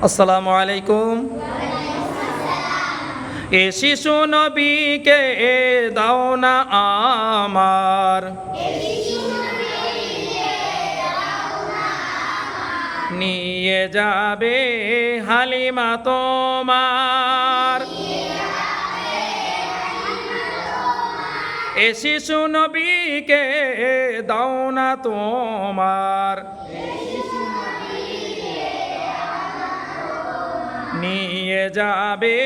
আসসালামু আলাইকুম। এ শিশু নবীকে দাও না আমার, নিয়ে যাবে হালিমা তোমার। এ শিশু নবীকে দাও না তোমার, নিয়ে যাবে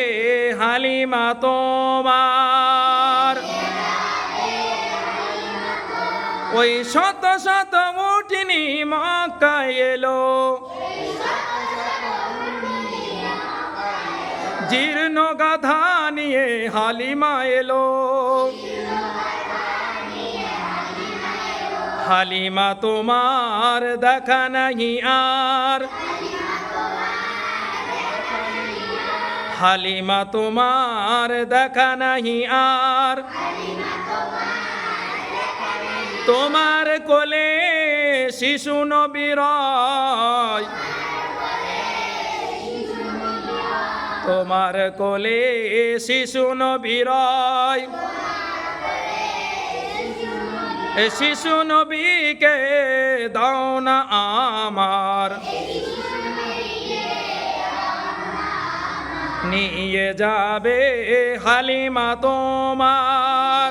হালিমা তোমার। ওই শত শত উঠিনি মক্কায় এলো, জীর্ণ গাধা নিয়ে হালিমা এলো। হালিমা তোমার দেখা নাহি আর, হালিমা তোমার দেখা নাহি আর। তোমার কোলে শিশু নবী রয়, তোমার কোলে শিশু নবী রয়। এ শিশু নবীকে দাও না আমার, নিয়ে যাবে হালিমা তোমার।